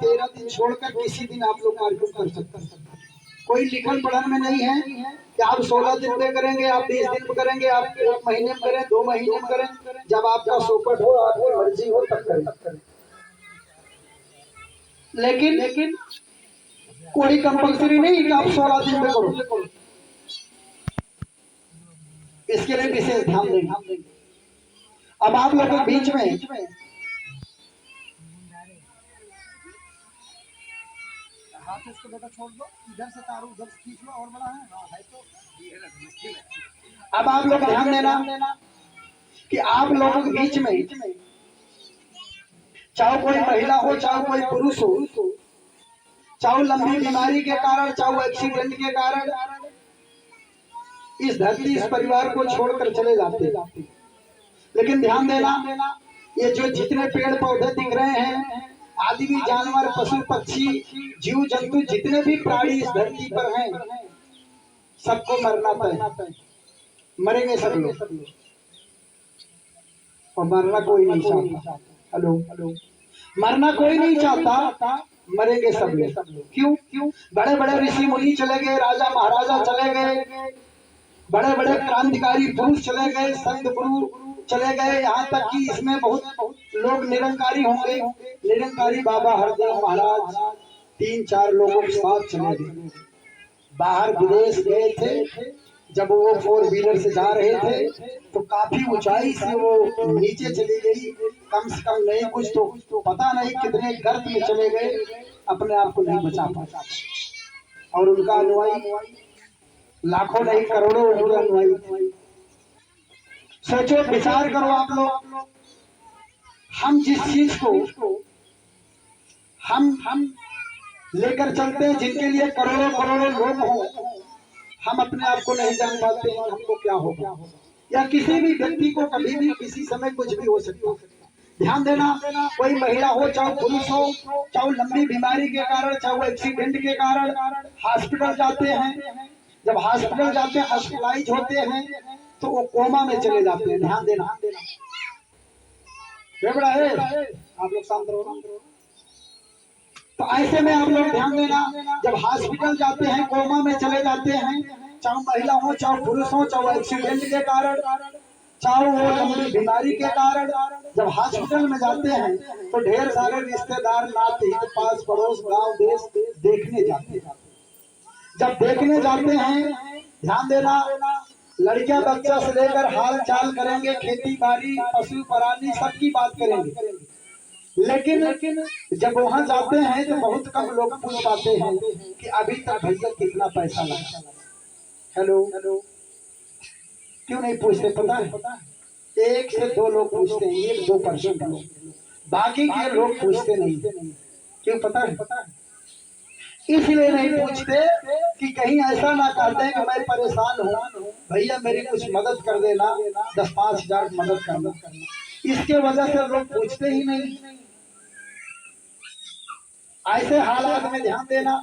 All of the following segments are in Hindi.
13 दिन छोड़कर किसी दिन आप लोग कार्यक्रम कर सकते हैं। कोई लिखन पढ़न में नहीं है कि आप 16 दिन में करेंगे, आप 20 दिन में करेंगे, आप 1 महीने में करें, 2 महीने में करें, जब आपका सोपट हो, आपकी मर्जी हो तब करें। लेकिन कोई कंपल्सरी नहीं कि आप 16 दिन में करो। इसके लिए विशेष ध्यान देंगे। अब आप लोगों के बीच में हाथ इसको बेटा छोड़ दो, इधर से तार उधर से खींच लो, और बड़ा है। हाँ है तो अब आप लोग ध्यान देना कि आप लोगों के बीच में चाहे कोई महिला हो, चाहे कोई पुरुष हो, चाहे लंबी बीमारी के कारण, चाहे एक्सीडेंट के कारण इस धरती, इस परिवार को छोड़कर चले जाते। लेकिन ध्यान देना, ये जो जितने पेड़ पौधे दिख रहे हैं, आदमी, जानवर, पशु पक्षी, जीव जंतु, जितने भी प्राणी इस धरती पर हैं, सबको मरना तय। मरेंगे सब लोग, और मरना कोई नहीं चाहता। हेलो, मरना कोई नहीं चाहता, मरेंगे सब लोग। क्यों? बड़े बड़े ऋषि मुनि चले गए, राजा महाराजा चले गए, बड़े बड़े क्रांतिकारी पुरुष चले गए, संत गुरु चले गए, यहाँ तक कि इसमें बहुत लोग निरंकारी होंगे। निरंकारी बाबा हरदेव महाराज 3-4 लोगों के साथ चले गए, बाहर विदेश गए थे। जब वो 4 व्हीलर से जा रहे थे तो काफी ऊंचाई से वो नीचे चली गई। कम से कम नहीं कुछ तो पता नहीं कितने गर्त में चले गए, अपने आप को नहीं बचा पाया। और उनका अनुयायी लाखों नहीं करोड़ों अनुयायी। सोचो, विचार करो आप लोग, हम जिस चीज को हम लेकर चलते हैं, जिनके लिए करोड़ों करोड़ों लोग हों, हम अपने आप को नहीं जान पाते हैं हमको क्या होगा, या किसी भी व्यक्ति को कभी भी किसी समय कुछ भी हो सकता है। ध्यान देना, कोई महिला हो, चाहे पुरुष हो, चाहे लंबी बीमारी के कारण, चाहे एक्सीडेंट के कारण हॉस्पिटल जाते हैं। जब हॉस्पिटल जाते हैं, हॉस्पिटलाइज होते हैं, तो वो कोमा में चले जाते हैं। ध्यान देना, बड़ा है, आप लोग शांत रहो। तो ऐसे में आप लोग ध्यान देना, जब हॉस्पिटल जाते हैं, कोमा में चले जाते हैं, चाहे महिला हो, चाहे पुरुष हो, चाहे एक्सीडेंट के कारण, चाहे वो लंबी बीमारी के कारण, जब हॉस्पिटल में जाते हैं तो ढेर सारे रिश्तेदार, नाते हित, पास पड़ोस, गांव देश देखने जाते हैं। जब देखने जाते हैं, ध्यान देना, लड़कियां बच्चा से लेकर हाल चाल करेंगे, खेती बाड़ी, पशु प्राणी सबकी बात करेंगे। लेकिन जब वहां जाते हैं तो बहुत कम लोग पूछ पाते हैं कि अभी तक भैया कितना पैसा लगा। हेलो, क्यों नहीं पूछते? पता है, 1 से 2 लोग पूछते हैं, 1-2% लोग, बाकी के लोग पूछते नहीं। क्यों पता है? इसलिए नहीं पूछते कि कहीं ऐसा ना कहते हैं कि मैं परेशान हूँ, भैया मेरी कुछ मदद कर देना, 10-5 हजार मदद करना। इसके वजह से लोग पूछते ही नहीं। ऐसे हालात में ध्यान देना,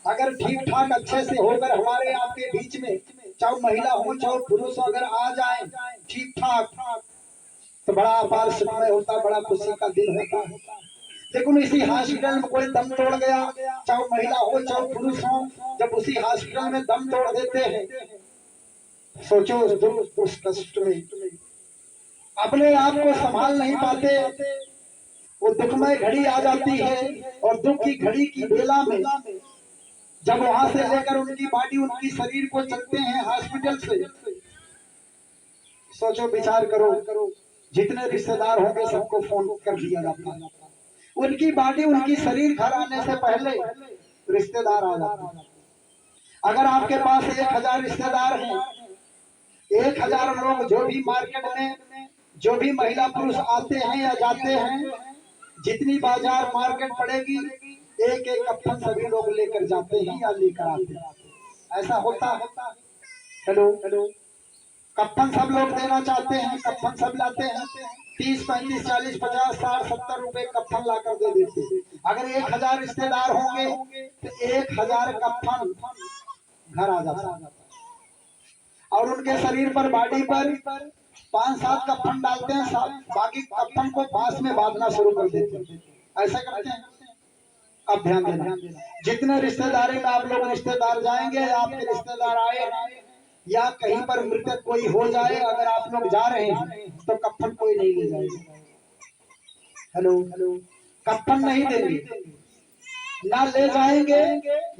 अगर ठीक ठाक अच्छे से होकर हमारे आपके बीच में, चाहे महिला हो चाहे पुरुष, अगर आ जाए ठीक ठाक, तो बड़ा अपार सुखमय होता, बड़ा खुशी का दिन होता है। लेकिन इसी हॉस्पिटल में कोई दम तोड़ गया, चाहे महिला हो चाहे पुरुष हो, जब उसी हॉस्पिटल में दम तोड़ देते हैं, सोचो उस कष्ट में अपने आप को संभाल नहीं पाते, वो दुखमय घड़ी आ जाती है। और दुख की घड़ी की बेला में जब वहां से लेकर उनकी बॉडी, उनकी शरीर को चलते हैं हॉस्पिटल से, सोचो, विचार करो, जितने रिश्तेदार होंगे सबको फोन कर दिया जाता है। उनकी बॉडी, उनकी शरीर घर आने से पहले रिश्तेदार आ जाते हैं। अगर आपके पास 1000 रिश्तेदार हैं, 1000 लोग जो भी मार्केट में, जो भी महिला पुरुष आते हैं या जाते हैं, जितनी बाजार मार्केट पड़ेगी, एक कफन सभी लोग लेकर जाते हैं या लेकर आते हैं। ऐसा होता है। हेलो, कफन सब लोग देना चाहते हैं, कफन सब लाते हैं, 30, 35, 40, 50, 60, 70 रुपए कफन लाकर दे देते हैं। अगर 1000 रिश्तेदार होंगे तो 1000 कफन घर आ जाता है, और उनके शरीर पर, बॉडी पर 5-7 कफन डालते हैं, बाकी कफन को पास में बांधना शुरू कर देते हैं। ऐसा करते हैं। अब ध्यान देना, जितने रिश्तेदारी में आप लोग रिश्तेदार जाएंगे, आपके रिश्तेदार आए या कहीं पर मृतक कोई हो जाए, अगर आप लोग जा रहे हैं तो कफन कोई नहीं ले जाएगा। हेलो, कफन नहीं देंगे, ना ले जाएंगे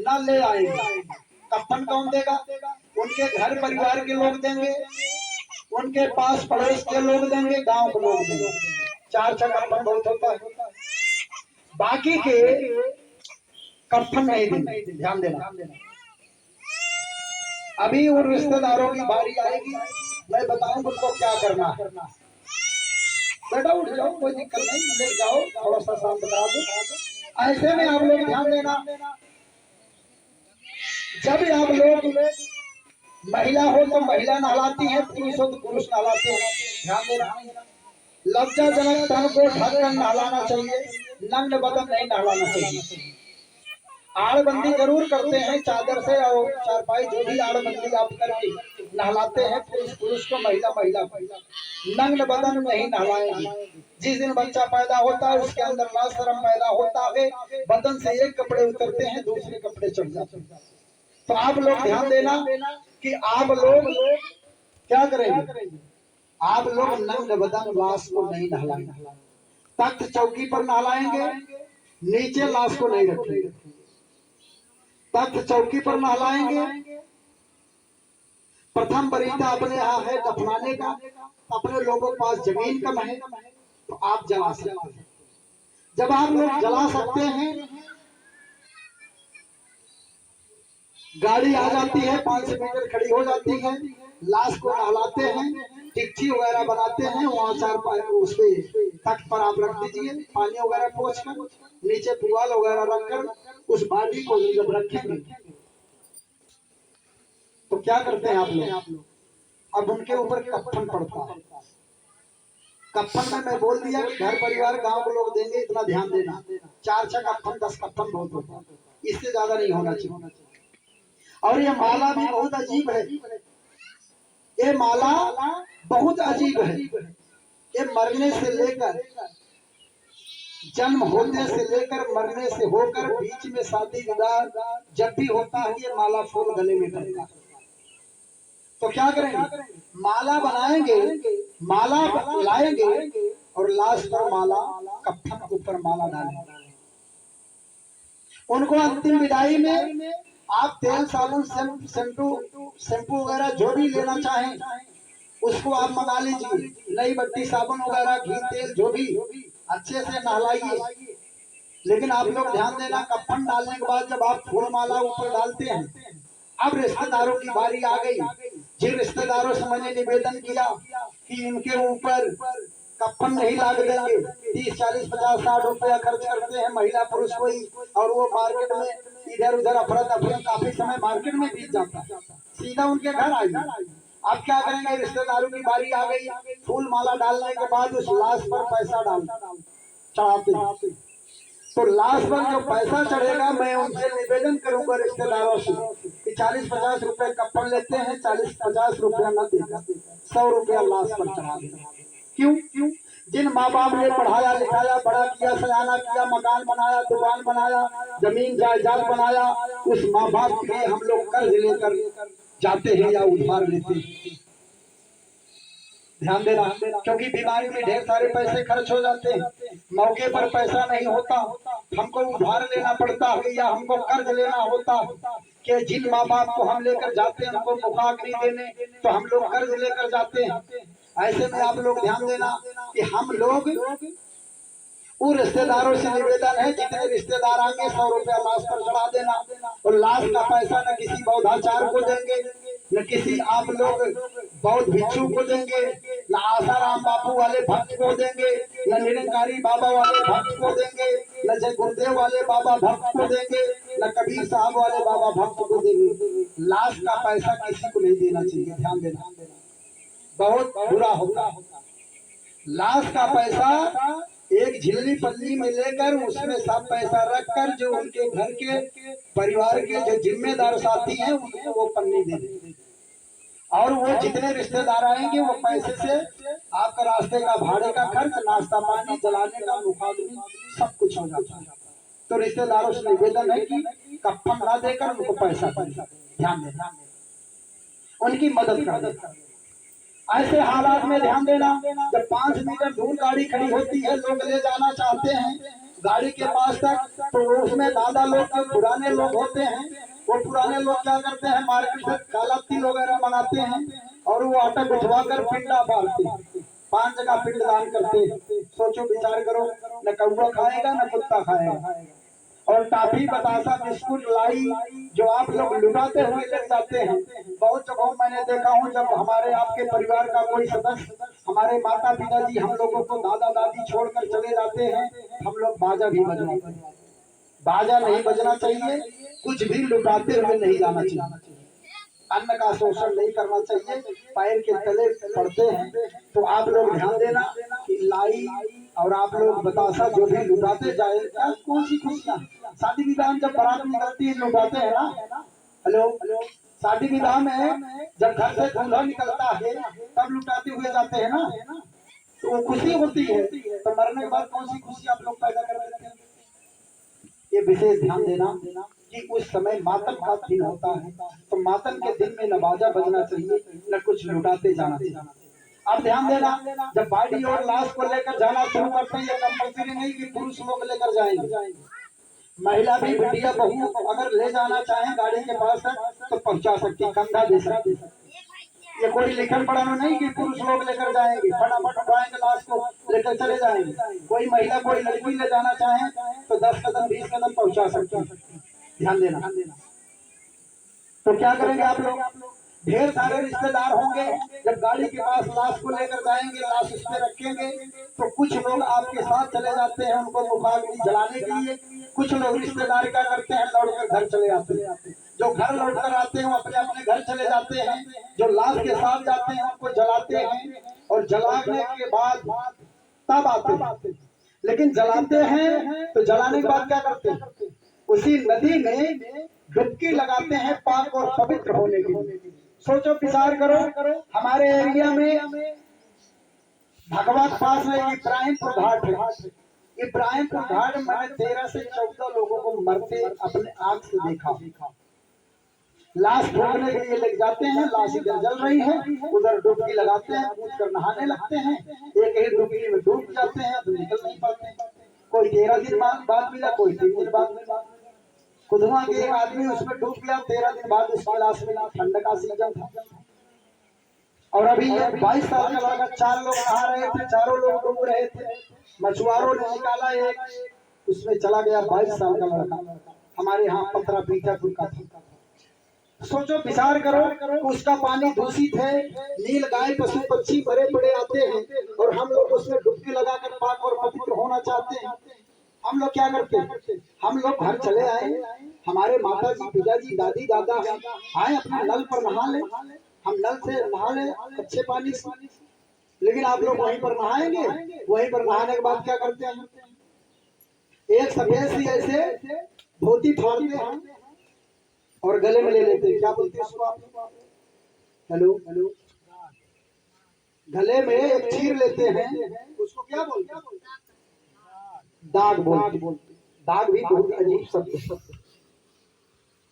ना ले आएंगे। कफन कौन देगा? उनके घर परिवार के लोग देंगे, उनके पास पड़ोस के लोग देंगे, गांव के लोग देंगे। 4 कफन बहुत होता है, बाकी के कफन नहीं देंगे। ध्यान देना, अभी उन रिश्तेदारों की बारी आएगी, मैं बताऊंगा उनको क्या करना है। बेटा उठ जाओ, कोई दिक्कत नहीं, ले जाओ, थोड़ा सा शांत करा दो। ऐसे में आप लोग ध्यान देना, जब आप लोग महिला हो तो महिला नहलाती है, पुरुष हो तो पुरुष नहलाते हैं। ध्यान देना, लज्जाजनक तन को ढककर नहलाना चाहिए, नग्न बदन नहीं नहलाना चाहिए। आड़बंदी जरूर करते हैं, चादर से और चारपाई जो भी आड़बंदी आप करके नहलाते हैं, पुरुष पुरुष को, महिला महिला को। नग्न बदन नहीं नहलाएंगे। जिस दिन बच्चा पैदा होता है उसके अंदर लाज शर्म पैदा होता है, बदन से एक कपड़े उतरते हैं, दूसरे कपड़े चढ़ जाते हैं। तो आप लोग ध्यान देना कि आप लोग क्या करेंगे, आप लोग नग्न बदन लाश को नहीं नहलाएंगे, तख्त चौकी पर नहलाएंगे, नीचे लाश को नहीं रखेंगे। तख्त चौकी पर नहलाएंगे। प्रथम तरीका अपने यहाँ है दफनाने का, अपने लोगों के पास जमीन कम है तो आप जला सकते हैं। जब आप लोग जला सकते हैं, गाड़ी आ जाती है, 500 मीटर खड़ी हो जाती है, लाश को नहलाते हैं, टिक्की वगैरह बनाते हैं, वहाँ 4 उसके तख्त पर आप रख दीजिए, पानी वगैरह पोंछ कर, नीचे पुआल वगैरह रखकर उस बाडी को जब रखेंगे तो क्या करते हैं आप लोग, अब उनके ऊपर कफन पड़ता है। कफन में मैं बोल दिया कि घर परिवार गांव के लोग देंगे, इतना ध्यान देना। 4 कफन 10 कफन बहुत होता है, इससे ज्यादा नहीं होना चाहिए। और ये माला भी बहुत अजीब है, ये माला बहुत अजीब है। ये मरने से लेकर, जन्म होने से लेकर मरने से होकर बीच में शादी विवाह जब भी होता है, ये माला फूल गले में पड़ता है। तो क्या करेंगे, माला बनाएंगे, माला लाएंगे और लाश पर माला, कफन के ऊपर माला डालेंगे। उनको अंतिम विदाई में आप तेल साबुन शैम्पू वगैरह जो भी लेना चाहें उसको आप मंगा लीजिए, नई बत्ती साबुन वगैरह घी तेल जो भी, अच्छे से नहलाइए। लेकिन आप लोग ध्यान देना, कफन डालने के बाद जब आप फूल माला ऊपर डालते हैं, अब रिश्तेदारों की बारी आ गई। जिन रिश्तेदारों से मैंने निवेदन किया कि इनके ऊपर कफन नहीं लाग देंगे, 30, 40, 50, 60 रुपया खर्च करते हैं महिला पुरुष को ही, और वो मार्केट में इधर उधर अफरा तफरी, काफी समय मार्केट में बीत जाता है, सीधा उनके घर आएगी। अब क्या करेंगे, रिश्तेदारों की बारी आ गई, फूल माला डालने के बाद उस लाश पर पैसा चढ़ाते। तो लाश पर जो पैसा चढ़ेगा, मैं उनसे निवेदन करूंगा रिश्तेदारों से कि 40-50 रुपए कफन लेते हैं, 40-50 रुपया न देगा, 100 रुपया लाश पर चढ़ा देगा। क्यों? जिन माँ बाप ने पढ़ाया लिखाया, बड़ा किया, सयाना किया, मकान बनाया, दुकान बनाया, जमीन जायदाद बनाया, उस माँ बाप के लिए हम लोग कर्ज लेकर जाते हैं या उधार लेते हैं। ध्यान देना, क्योंकि बीमारी में ढेर सारे पैसे खर्च हो जाते हैं, मौके पर पैसा नहीं होता, हमको उधार लेना पड़ता है या हमको कर्ज लेना होता है। कि जिन माँ बाप को हम लेकर जाते हैं उनको मुखाग्नि देने, तो हम लोग कर्ज लेकर जाते हैं। ऐसे में आप लोग ध्यान देना कि हम लोग उन रिश्तेदारों से निवेदन है, जितने रिश्तेदार आएंगे 100 रुपया लाश पर चढ़ा देना, और लाश का पैसा न किसी बौद्धाचार को देंगे, न किसी आप लोग बौद्ध भिक्षु को देंगे, न आसाराम बापू वाले भक्त को देंगे, न निरंकारी बाबा वाले भक्त को देंगे, न जय गुरुदेव वाले बाबा भक्त को देंगे, न कबीर साहब वाले बाबा भक्त को देंगे। लाश का पैसा किसी को नहीं देना चाहिए, ध्यान देना, बहुत बुरा होता। लाश का पैसा एक झिल्ली पल्ली में लेकर उसमें सब पैसा रखकर जो उनके घर के परिवार के जो जिम्मेदार साथी हैं उनको वो पन्नी दे देंगे, और वो जितने रिश्तेदार आएंगे वो पैसे से आपका रास्ते का भाड़े का खर्च, नाश्ता पानी, जलाने का, मुखाग्नि सब कुछ हो जाता है। तो रिश्तेदारों से निवेदन है कि कफन ना देकर उनको पैसा ध्यान देना, उनकी मदद करना। ऐसे हालात में ध्यान देना, जब 5 मीटर दूर गाड़ी खड़ी होती है, लोग ले जाना चाहते हैं गाड़ी के पास तक, तो उसमें दादा लोग जो पुराने लोग होते हैं, वो पुराने लोग क्या करते हैं, मार्केट से काला तिल वगैरह मंगाते हैं और वो आटा बिठवा कर पिंडा बांटते हैं, 5 जगह पिंड दान करते हैं। सोचो विचार करो, न कौवा खाएगा न कुत्ता खाएगा। और टाफी बतासा बिस्कुट लाई जो आप लोग लुटाते हुए ले जाते हैं। बहुत जगहों मैंने देखा हूँ, जब हमारे आपके परिवार का कोई सदस्य, हमारे माता पिताजी हम लोगों को दादा दादी छोड़कर चले जाते हैं, हम लोग बाजा भी बजवाते हैं। बाजा नहीं बजना चाहिए, कुछ भी लुटाते हुए नहीं जाना चाहिए, अन्न का शोषण नहीं करना चाहिए, पैर के तले पड़ते हैं। तो आप लोग ध्यान देना कि लाई और आप लोग बतासा जो भी लुटाते जाए, कौन सी खुशियाँ, शादी विवाह में जब बारात निकलती है लुटाते हैं ना, हेलो, शादी विवाह में जब घर से दूल्हा निकलता है तब लुटाते हुए जाते हैं ना, तो वो खुशी होती है। तो मरने के बाद कौन सी खुशी आप लोग पैदा कर देते हैं। ये विशेष ध्यान देना कि उस समय मातम का दिन होता है, तो मातम के दिन में न बाजा बजना चाहिए न कुछ लुटाते जाना चाहिए। अब ध्यान देना, जब बॉडी और लाश को लेकर जाना शुरू करते हैं, ये कंपल्सरी नहीं कि पुरुष लोग लेकर जाएंगे, महिला भी बिटिया बहू अगर ले जाना चाहें गाड़ी के पास तो पहुंचा सकती, कंधा दे सकती। ये कोई लिखन पढ़ाना नहीं कि पुरुष लोग लेकर जाएंगे, फटाफट उठाएंगे लाश को लेकर चले जाएंगे। कोई महिला कोई लड़की ले जाना चाहे तो 10 कदम 20 कदम पहुंचा सकती है, ध्यान देना। तो क्या करेंगे आप लोग, ढेर सारे रिश्तेदार होंगे, जब गाड़ी के पास लाश को लेकर जाएंगे, लाश उस पर रखेंगे, तो कुछ लोग आपके साथ चले जाते हैं उनको मुखाग्नि जलाने के लिए, कुछ लोग रिश्तेदार क्या करते हैं लौटकर घर चले आते हैं। जो घर लौट कर आते हैं अपने अपने घर चले जाते हैं, जो लाश के साथ जाते हैं उनको जलाते हैं और जलाने के बाद तब आते हैं। लेकिन जलाते हैं तो जलाने के बाद क्या करते हैं, उसी नदी में डुबकी लगाते हैं पाक और पवित्र होने के लिए। सोचो विचार करो, हमारे एरिया में भगवत पास में इब्राहिमपुर घाट है, इब्राहिमपुर घाट में 13 से 14 लोगों को मरते अपने आंख से देखा। लाश ढूंढने के लिए ले जाते हैं, लाश इधर जल रही है, उधर डुबकी लगाते हैं, कूद कर नहाने लगते हैं, एक ही डुबकी में डूब जाते हैं तो निकल नहीं पाते। कोई 13 दिन बाद मिला, कोई 3 दिन बाद मिला। खुदवा के एक आदमी उसमें डूब गया, 13 दिन बाद उसकी लाश मिला, ठंड का सीजन था। और अभी 22 साल का लड़का, 4 लोग नहा रहे थे, चारों लोग डूब रहे थे, मछुआरों ने निकाला एक, उसमें चला गया 22 साल का लड़का, हमारे यहाँ पथरा पीठापुर का था। सोचो विचार करो, उसका पानी दूषित है, नील गाय पशु पक्षी बड़े बड़े आते हैं और हम लोग उसमें डुबकी लगाकर पाक और पवित्र होना चाहते हैं। हम लोग क्या करते हैं, हम लोग घर चले आए, हमारे माता जी पिताजी दादी दादा आए, अपने नल पर नहा ले, हम नल से नहा ले अच्छे पानी से। लेकिन आप लोग वहीं पर नहाएंगे, वहीं पर नहाने के बाद क्या करते हैं, एक सफेद सी ऐसे धोती फाड़ते हैं और गले में ले लेते हैं, क्या बोलते हैं उसको आप, हेलो, गले में एक चीर लेते हैं, उसको क्या बोलते हैं, दाग बोलते। दाग भी बहुत अजीब शब्द है,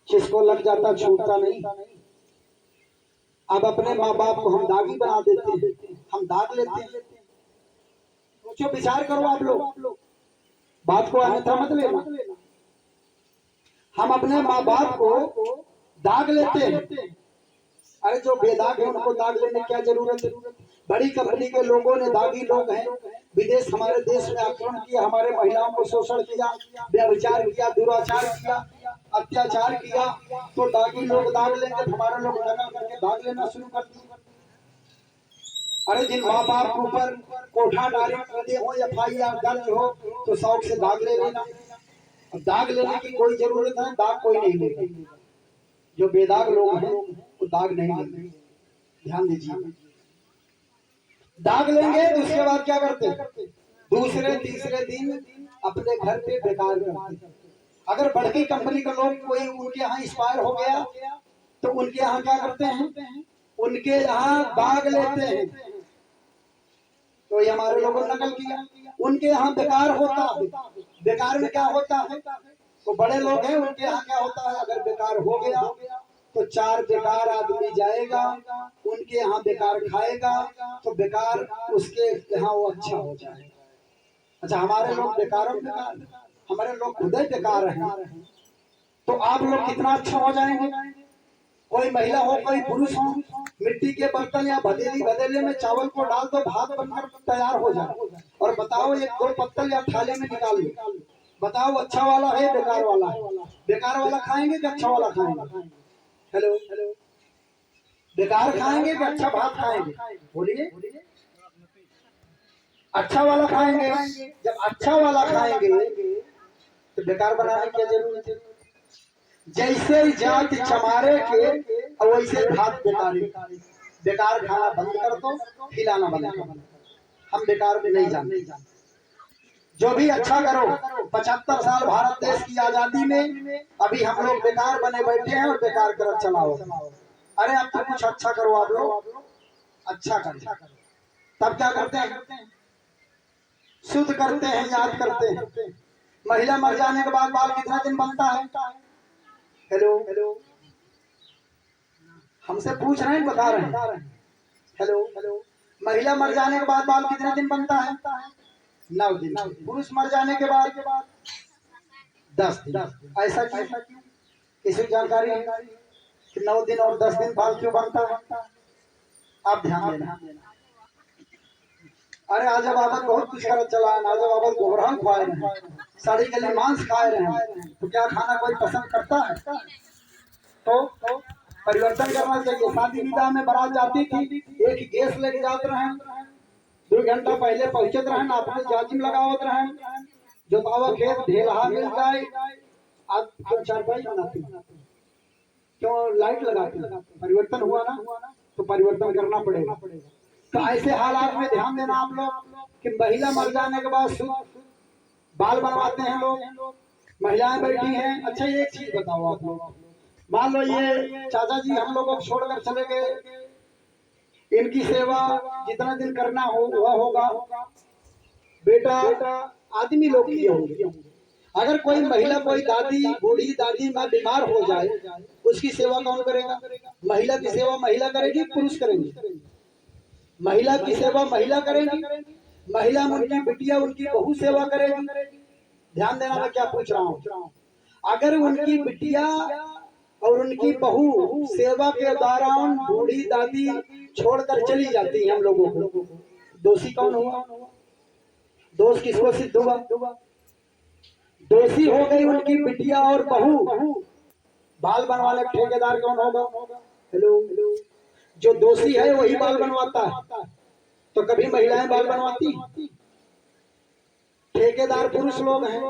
जिसको लग जाता छूटता नहीं। अब अपने माँ बाप को हम दागी बना देते हैं, हम दाग लेते हैं। सोचो विचार करो आप लोग, बात को अन्यथा मत लेना। हम अपने माँ बाप को दाग लेते हैं, अरे जो बेदाग है उनको दाग लेने की क्या जरूरत है। बड़ी कंपनी के लोगों ने, दागी लोग हैं, विदेश हमारे देश में आक्रमण किया, हमारे महिलाओं को शोषण किया, व्यभिचार किया, दुराचार किया, अत्याचार किया, तो दागी लोग दाग लेंगे, हमारे लोग नकल करके दाग लेना शुरू कर दिए। अरे जिन माँ बाप के ऊपर कोठा डायरेक्ट हो, FIR दर्ज हो, तो शौक से दाग ले लेना। दाग लेने की कोई जरूरत है, दाग कोई नहीं लेगा। जो बेदाग लोग हैं वो दाग नहीं लेंगे, ध्यान दीजिए। दाग लेंगे तो उसके बाद क्या करते हैं, दूसरे तीसरे दिन अपने घर पे बेकार करते। अगर बड़की कंपनी का लोग कोई उनके यहाँ एक्सपायर हो गया तो उनके यहाँ क्या करते हैं, उनके यहाँ दाग लेते हैं। तो ये हमारे लोगों ने नकल किया, उनके यहाँ बेकार होता है। बेकार में क्या होता है, तो बड़े लोग हैं उनके यहाँ क्या होता है, अगर बेकार हो गया तो 4 बेकार आदमी जाएगा, उनके यहाँ बेकार खाएगा, तो बेकार उसके यहाँ वो अच्छा हो जाएगा। अच्छा, हमारे लोग बेकार बेकार, हमारे लोग खुद ही बेकार हैं, तो आप लोग कितना अच्छा हो जाएंगे। कोई महिला हो कोई पुरुष हो, मिट्टी के बर्तन या भदेली भदेले में चावल को डाल दो, भात बनकर तैयार हो जाए। और बताओ एक 2 पत्तल या थाली में निकाल लो, बताओ अच्छा वाला है बेकार वाला है। बेकार वाला खाएंगे कि अच्छा वाला खाएंगे? हेलो, बेकार खाएंगे कि अच्छा भात खाएंगे? बोलिए, अच्छा वाला खाएंगे। जब अच्छा वाला खाएंगे तो बेकार बनाने की जरूरत है। जैसे जात चमारे के वैसे भात बेकारी। बेकार खाना बंद कर दो, खिलाना बंद कर दो। हम बेकार में नहीं जानते, जो भी अच्छा करो। 75 साल भारत देश की आजादी में अभी हम लोग बेकार बने बैठे हैं और बेकार कर चलाओ। अरे अब तो कुछ अच्छा करो, आप लोग अच्छा करो। तब क्या करते हैं, शुद्ध करते हैं, याद करते हैं। महिला मर जाने के बाद बाल कितना दिन बनता है? हेलो, हमसे पूछ रहे हैं, बता रहे हैं। हेलो, महिला मर जाने के बाद बाल कितने दिन बनता है? 9 दिन। पुरुष मर जाने के बाद 10 दिन। ऐसा क्यों? किसी जानकारी है कि 9 दिन और 10 दिन बाल क्यों बनता है? आप ध्यान देना। अरे आज बाबत बहुत कुछ कर चला है, आज बाबत गोबरहन खाए रहे हैं, साड़ी गली मांस खाए रहे हैं, तो क्या खाना कोई पसंद करता है? तो परिवर्तन करना चाहिए। शादी विवाह में बारात जाती थी, एक गैस लेके जाते रहे, 2 घंटा पहले पहुंचत रहे, आपने जाजिम लगावत रहे, जो तावा खेत ढेलहा मिल जाए। आज क्यों चारपाई बनाती, क्यों लाइट लगाती? परिवर्तन हुआ ना, तो परिवर्तन करना पड़ेगा। तो ऐसे हालात में ध्यान देना आप लोग कि महिला मर जाने के बाद बाल बनवाते हैं लोग, महिलाएं बैठी हैं। अच्छा एक चीज बताओ आप लोग, मान लो ये चाचा जी हम लोगों को छोड़कर चले गए, इनकी सेवा जितना दिन करना हो वह होगा, बेटा आदमी लोग किए होंगे। अगर कोई महिला, कोई दादी, बूढ़ी दादी माँ बीमार हो जाए, उसकी सेवा कौन करेगा? महिला की सेवा महिला करेगी, पुरुष करेंगे? महिला की सेवा महिला करेगी, महिला उनकी बिटिया उनकी बहू सेवा करेगी। ध्यान देना मैं क्या पूछ रहा हूँ। अगर उनकी बिटिया और उनकी बहू सेवा के दौरान बूढ़ी दादी छोड़कर चली जाती है हम लोगों को, दोषी कौन हुआ? दोष किसको सिद्ध हुआ? दोषी हो गई उनकी बिटिया और बहू। बाल बनवाने ठेकेदार कौन होगा? हेलो, जो दोषी है वही बाल बनवाता है, तो कभी महिलाएं बाल बनवाती? ठेकेदार पुरुष लोग हैं,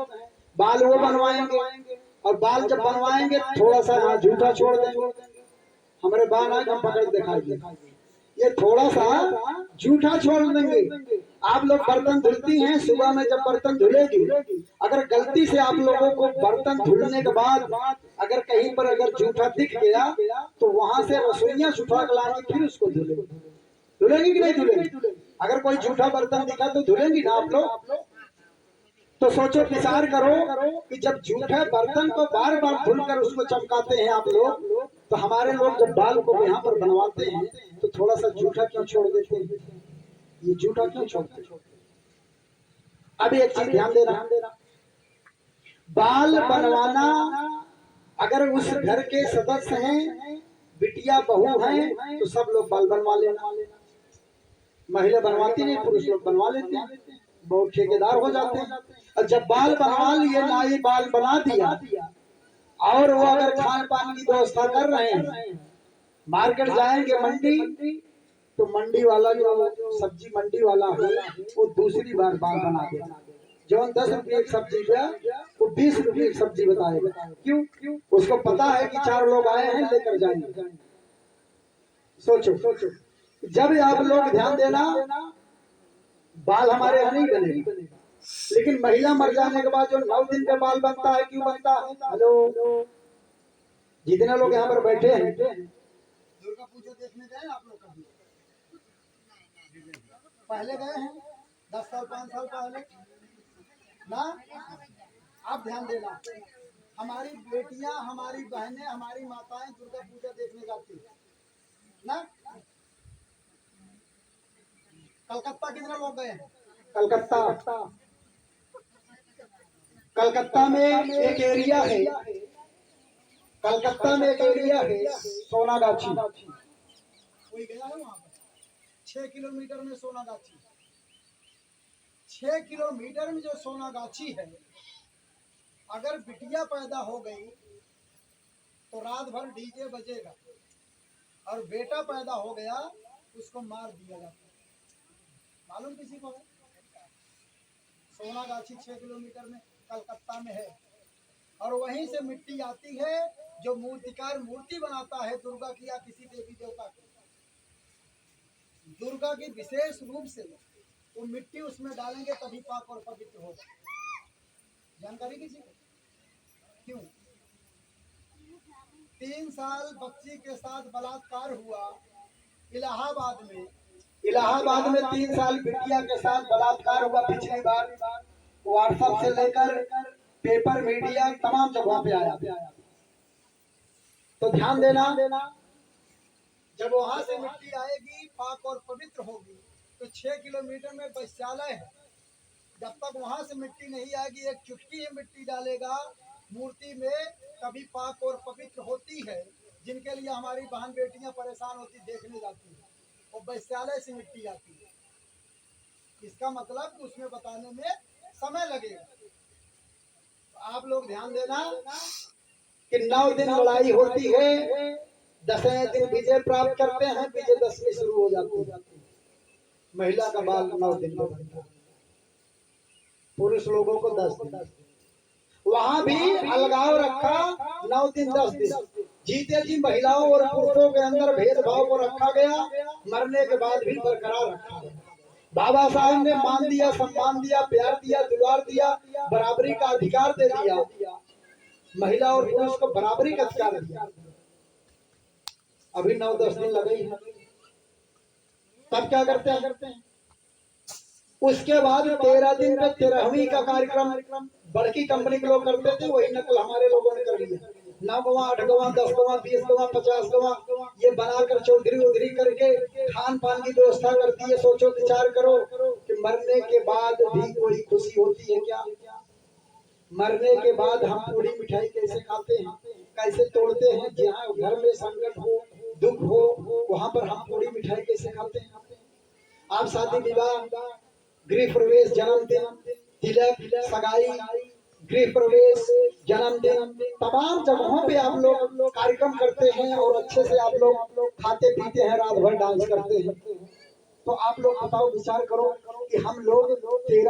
बाल वो बनवाएंगे, और बाल जब बनवाएंगे थोड़ा सा हाँ झूठा छोड़ देंगे। हमारे बाल आए हम पकड़ दिखाएंगे, ये थोड़ा सा झूठा छोड़ देंगे। आप लोग बर्तन धुलती हैं, सुबह में जब बर्तन धुलेगी, अगर गलती से आप लोगों को बर्तन धुलने के बाद अगर कहीं पर अगर झूठा दिख गया, तो वहां से रसोइयां उठा के लाएंगे, फिर उसको धुलेंगी कि नहीं धुलेंगी? अगर कोई झूठा बर्तन दिखा तो धुलेंगी ना आप लोग? तो सोचो, विचार करो कि जब झूठे बर्तन को बार बार धुलकर उसको चमकाते हैं आप लोग, तो हमारे लोग जब बाल को यहाँ पर बनवाते हैं तो थोड़ा सा झूठा क्यों छोड़ देते हैं? ये झूठा क्यों छोड़ते? अब एक चीज ध्यान देना, बाल बनवाना अगर उस घर के सदस्य हैं, बिटिया बहू हैं, तो सब लोग बाल बनवा लेना। महिला बनवाती नहीं, पुरुष लोग बनवा लेते हैं, बहुत ठेकेदार हो जाते हैं। और जब बाल बनवा लिए, नाई बाल बना दिया, और वो अगर खान पान की व्यवस्था कर रहे हैं, मार्केट जाएंगे मंडी, तो मंडी वाला जो सब्जी मंडी वाला है वो दूसरी बार बाल बना देगा। जो 10 रुपये की सब्जी का वो 20 रुपये की सब्जी बताएगा। क्यों? उसको पता है कि 4 लोग आए हैं, लेकर जाएंगे। सोचो, जब आप लोग ध्यान देना, बाल हमारे यहाँ नहीं बनेगा, लेकिन महिला मर जाने के बाद जो 9 दिन पे बाल बनता है, क्यों बनता है? हेलो, जितने लोग यहाँ पर बैठे हैं, दुर्गा पूजा देखने गए आप लोग? कभी पहले गए हैं? 10 साल 5 साल पहले ना। आप ध्यान देना, हमारी बेटियां, हमारी बहनें, हमारी माताएं दुर्गा पूजा देखने जाती है ना। कलकत्ता कितने लोग गए हैं? कलकत्ता, कलकत्ता में एक एरिया है, कलकत्ता में एक एरिया है सोनागाछी। कोई गया है वहां पर? 6 किलोमीटर में सोनागाछी। 6 किलोमीटर में जो सोनागाछी है, अगर बिटिया पैदा हो गई तो रात भर डीजे बजेगा, और बेटा पैदा हो गया उसको मार दिया जाता है। मालूम किसी को है? सोनागाछी 6 किलोमीटर में कलकत्ता में है, और वहीं से मिट्टी आती है जो मूर्तिकार मूर्ति बनाता है दुर्गा की या किसी देवी देवता की। दुर्गा की विशेष रूप से वो मिट्टी उसमें डालेंगे तभी पाक और पवित्र होगा। जानकारी किसी को? क्यों? 3 साल बच्ची के साथ बलात्कार हुआ इलाहाबाद में। इलाहाबाद में 3 साल बिटिया के साथ बलात्कार हुआ। पिछली बार व्हाट्सएप से लेकर पेपर मीडिया तमाम जगहों पे आया। तो ध्यान देना, जब वहां से मिट्टी आएगी पाक और पवित्र होगी, तो 6 किलोमीटर में वैश्यालय है। जब तक वहां से मिट्टी नहीं आएगी, एक चुटकी ही मिट्टी डालेगा मूर्ति में, तभी पाक और पवित्र होती है। जिनके लिए हमारी बहन बेटियां परेशान होती देखने जाती है, और वैश्यालय से मिट्टी आती है। इसका मतलब उसमें बताने में समय लगेगा। तो आप लोग ध्यान देना कि 9 दिन लड़ाई होती है, 10वें दिन विजय प्राप्त करते हैं, विजयदशमी शुरू हो जाती है। महिला का बाल 9 दिन का बनता है, पुरुष लोगों को 10 दिन। वहां भी अलगाव रखा, 9 दिन 10 दिन। जीते जी महिलाओं और पुरुषों के अंदर भेदभाव को रखा गया, मरने के बाद भी बरकरार रखा गया। बाबा साहब ने मान दिया, सम्मान दिया, प्यार दिया, दुलार दिया, बराबरी का अधिकार दे दिया, महिला और पुरुष को बराबरी का अधिकार दिया। अभी 9-10 दिन लगे हैं, तब क्या करते हैं? उसके बाद 13 दिन पे 13वीं का कार्यक्रम बड़की कंपनी के लोग करते थे, वही नकल हमारे लोगों ने कर लिया। 9 गवा, 8 गवा, 10 गवा, 20 गवा, 50 गवा, ये बनाकर चौधरी उधरी करके खान पान की व्यवस्था करती है। सोचो विचार करो कि मरने के बाद भी कोई खुशी होती है क्या? मरने के बाद हम पूरी मिठाई कैसे खाते हैं, कैसे तोड़ते हैं? जहाँ घर में संकट हो, दुख हो, वहां पर हम पूरी मिठाई कैसे खाते हैं? आप शादी विवाह, गृह प्रवेश, जन्मदिन, तिलक, सगाई, गृह प्रवेश, जन्मदिन, तमाम जगहों पे आप लोग कार्यक्रम करते हैं, और अच्छे से आप लोग खाते पीते हैं, रात भर डांस करते हैं। तो आप लोग बताओ, विचार करो कि हम लोग 13